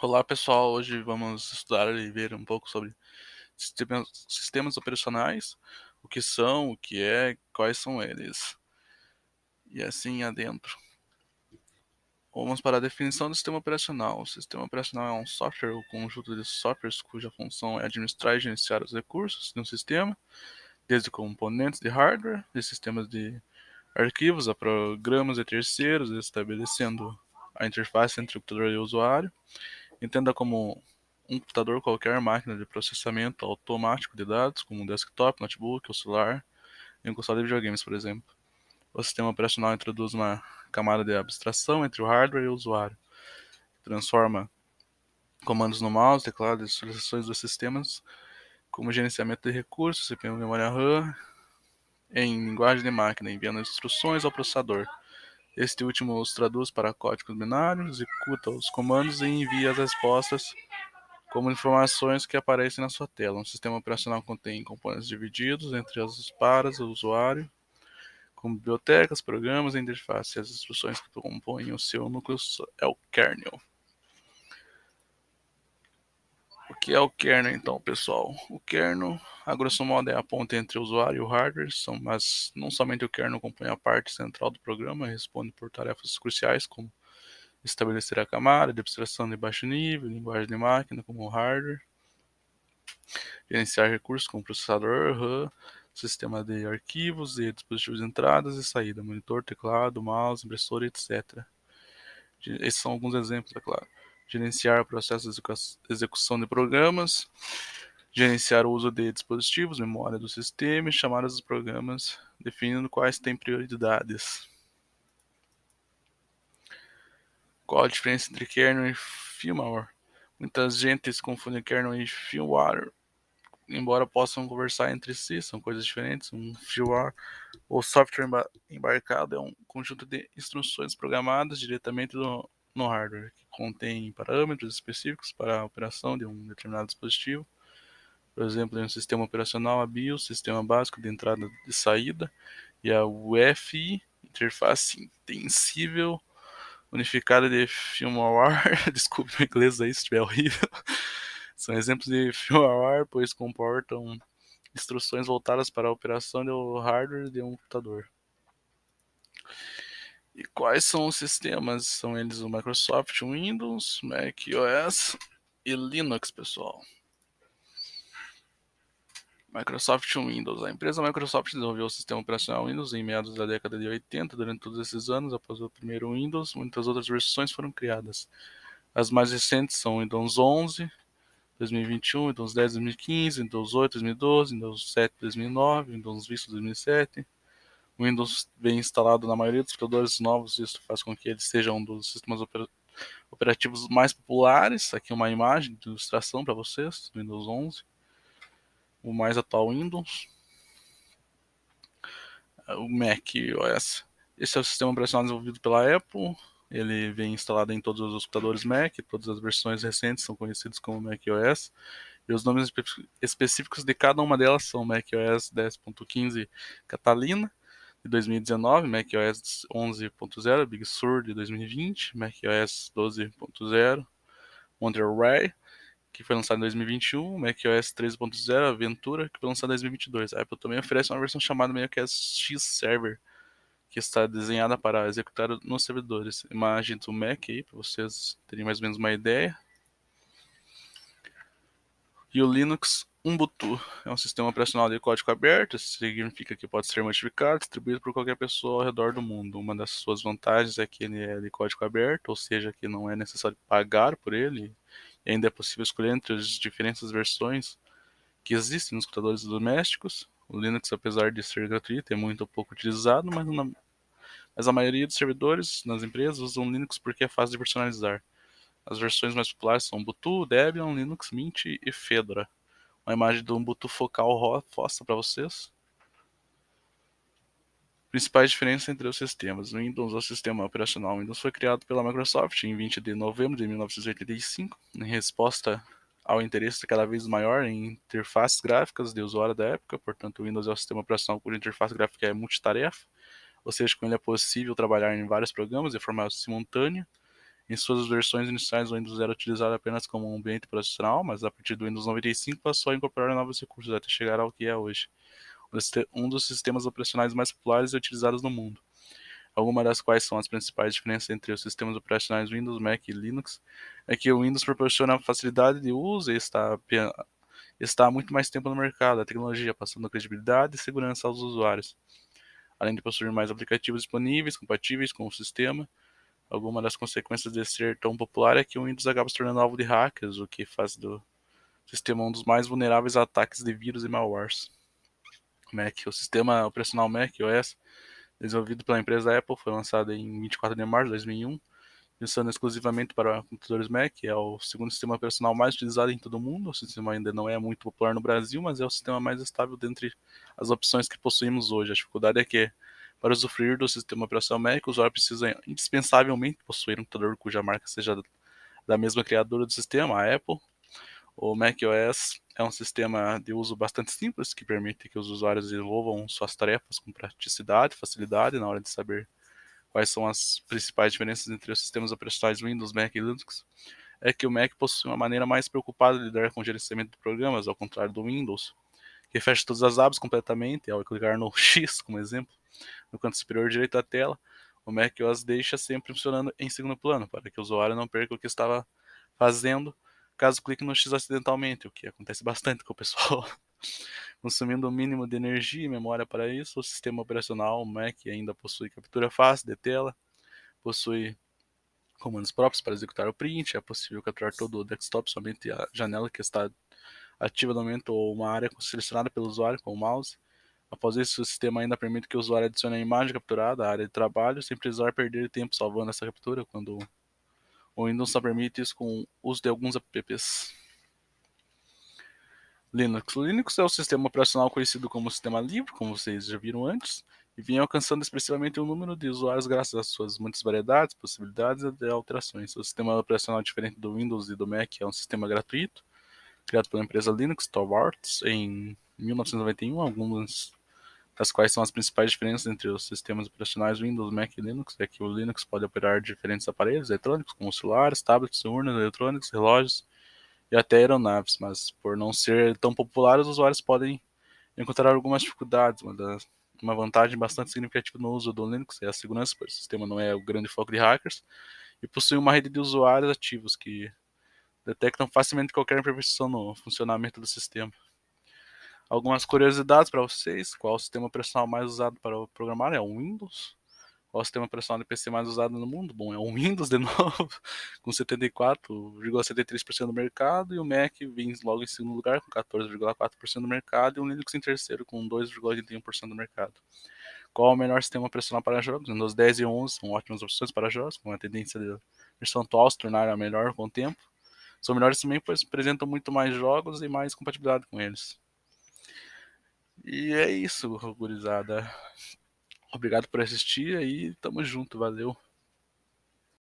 Olá pessoal, hoje vamos estudar e ver um pouco sobre sistemas operacionais, o que são, o que é, quais são eles, e assim adentro. Vamos para a definição do sistema operacional. O sistema operacional é um software ou conjunto de softwares cuja função é administrar e gerenciar os recursos de um sistema, desde componentes de hardware, de sistemas de arquivos a programas de terceiros, estabelecendo a interface entre o computador e o usuário. Entenda como um computador qualquer máquina de processamento automático de dados, como um desktop, notebook ou celular, em um console de videogames, por exemplo. O sistema operacional introduz uma camada de abstração entre o hardware e o usuário, que transforma comandos no mouse, teclado e solicitações dos sistemas, como gerenciamento de recursos, CPU, memória RAM, em linguagem de máquina, enviando instruções ao processador. Este último os traduz para códigos binários, executa os comandos e envia as respostas como informações que aparecem na sua tela. Um sistema operacional contém componentes divididos entre as paras do usuário, como bibliotecas, programas e interfaces. As instruções que compõem o seu núcleo é o kernel. O que é o kernel, então, pessoal? O kernel, a grosso modo, é a ponte entre o usuário e o hardware, mas não somente o kernel compõe a parte central do programa, responde por tarefas cruciais, como estabelecer a camada de abstração de baixo nível, linguagem de máquina, como o hardware, gerenciar recursos como processador, RAM, sistema de arquivos e dispositivos de entradas e saída, monitor, teclado, mouse, impressora, etc. Esses são alguns exemplos, é claro. Gerenciar o processo de execução de programas, gerenciar o uso de dispositivos, memória do sistema e chamadas dos programas, definindo quais têm prioridades. Qual a diferença entre kernel e firmware? Muita gente se confunde kernel e firmware, embora possam conversar entre si, são coisas diferentes. Um firmware ou software embarcado é um conjunto de instruções programadas diretamente no hardware, que contém parâmetros específicos para a operação de um determinado dispositivo. Por exemplo, em um sistema operacional, a BIOS, Sistema Básico de Entrada e Saída, e a UEFI, Interface Intensível Unificada de Firmware. Desculpe o inglês aí se estiver horrível. São exemplos de firmware, pois comportam instruções voltadas para a operação do hardware de um computador. E quais são os sistemas? São eles o Microsoft Windows, Mac OS e Linux, pessoal. Microsoft Windows. A empresa Microsoft desenvolveu o sistema operacional Windows em meados da década de 80. Durante todos esses anos, após o primeiro Windows, muitas outras versões foram criadas. As mais recentes são o Windows 11, 2021, Windows 10, 2015, Windows 8, 2012, Windows 7, 2009, Windows Vista 2007. O Windows vem instalado na maioria dos computadores novos, e isso faz com que ele seja um dos sistemas operativos mais populares. Aqui uma imagem de ilustração para vocês, do Windows 11, o mais atual Windows. O Mac OS. Esse é o sistema operacional desenvolvido pela Apple. Ele vem instalado em todos os computadores Mac, todas as versões recentes são conhecidas como Mac OS. E os nomes específicos de cada uma delas são Mac OS 10.15 Catalina, de 2019, Mac OS 11.0 Big Sur, de 2020, Mac OS 12.0 Monterey, que foi lançado em 2021, macOS 13.0 Aventura, que foi lançado em 2022. A Apple também oferece uma versão chamada macOS X Server, que está desenhada para executar nos servidores. Imagem do Mac aí, para vocês terem mais ou menos uma ideia. E o Linux Ubuntu é um sistema operacional de código aberto, isso significa que pode ser modificado, distribuído por qualquer pessoa ao redor do mundo. Uma das suas vantagens é que ele é de código aberto, ou seja, que não é necessário pagar por ele, e ainda é possível escolher entre as diferentes versões que existem nos computadores domésticos. O Linux, apesar de ser gratuito, é muito pouco utilizado, mas a maioria dos servidores nas empresas usam Linux porque é fácil de personalizar. As versões mais populares são Ubuntu, Debian, Linux Mint e Fedora. Uma imagem do Ubuntu focal mostra para vocês. Principais diferenças entre os sistemas. O Windows, o sistema operacional Windows, foi criado pela Microsoft em 20 de novembro de 1985, em resposta ao interesse cada vez maior em interfaces gráficas de usuário da época. Portanto, o Windows é o sistema operacional cuja interface gráfica é multitarefa, ou seja, com ele é possível trabalhar em vários programas de forma simultânea. Em suas versões iniciais, o Windows era utilizado apenas como um ambiente operacional, mas a partir do Windows 95 passou a incorporar novos recursos até chegar ao que é hoje, um dos sistemas operacionais mais populares e utilizados no mundo. Algumas das quais são as principais diferenças entre os sistemas operacionais Windows, Mac e Linux é que o Windows proporciona facilidade de uso e está há muito mais tempo no mercado, a tecnologia passando credibilidade e segurança aos usuários, além de possuir mais aplicativos disponíveis, compatíveis com o sistema. Alguma das consequências de ser tão popular é que o Windows acaba se tornando alvo de hackers, o que faz do sistema um dos mais vulneráveis a ataques de vírus e malwares. Mac, o sistema operacional Mac OS, desenvolvido pela empresa Apple, foi lançado em 24 de março de 2001, pensando exclusivamente para computadores Mac. É o segundo sistema operacional mais utilizado em todo o mundo. O sistema ainda não é muito popular no Brasil, mas é o sistema mais estável dentre as opções que possuímos hoje. A dificuldade é que, para usufruir do sistema operacional Mac, o usuário precisa indispensavelmente possuir um computador cuja marca seja da mesma criadora do sistema, a Apple. O macOS é um sistema de uso bastante simples que permite que os usuários desenvolvam suas tarefas com praticidade e facilidade na hora de saber quais são as principais diferenças entre os sistemas operacionais Windows, Mac e Linux. É que o Mac possui uma maneira mais preocupada de lidar com o gerenciamento de programas, ao contrário do Windows, que fecha todas as abas completamente ao clicar no X, como exemplo, no canto superior direito da tela. O macOS deixa sempre funcionando em segundo plano, para que o usuário não perca o que estava fazendo caso clique no X acidentalmente, o que acontece bastante com o pessoal. Consumindo o mínimo de energia e memória para isso, o sistema operacional Mac ainda possui captura fácil de tela, possui comandos próprios para executar o print, é possível capturar todo o desktop, somente a janela que está ativa no momento ou uma área selecionada pelo usuário com o mouse. Após isso, o sistema ainda permite que o usuário adicione a imagem capturada à área de trabalho sem precisar perder tempo salvando essa captura, quando o Windows só permite isso com o uso de alguns apps. Linux. O Linux é o sistema operacional conhecido como sistema livre, como vocês já viram antes, e vem alcançando expressivamente o número de usuários graças às suas muitas variedades, possibilidades e alterações. O sistema operacional diferente do Windows e do Mac é um sistema gratuito, criado pela empresa Linux Torvalds em 1991. Algumas das quais são as principais diferenças entre os sistemas operacionais Windows, Mac e Linux é que o Linux pode operar diferentes aparelhos eletrônicos, como celulares, tablets, urnas eletrônicas, relógios e até aeronaves, mas por não ser tão popular, os usuários podem encontrar algumas dificuldades. Uma vantagem bastante significativa no uso do Linux é a segurança, pois o sistema não é o grande foco de hackers e possui uma rede de usuários ativos que detectam facilmente qualquer imperfeição no funcionamento do sistema. Algumas curiosidades para vocês: qual o sistema operacional mais usado para programar? É o Windows. Qual o sistema operacional de PC mais usado no mundo? Bom, é o Windows de novo, com 74,73% do mercado, e o Mac vem logo em segundo lugar, com 14,4% do mercado, e o Linux em terceiro, com 2,81% do mercado. Qual o melhor sistema operacional para jogos? Windows 10 e 11 são ótimas opções para jogos, com a tendência de versão atual se tornar a melhor com o tempo. São melhores também, pois apresentam muito mais jogos e mais compatibilidade com eles. E é isso, gurizada. Obrigado por assistir e tamo junto, valeu.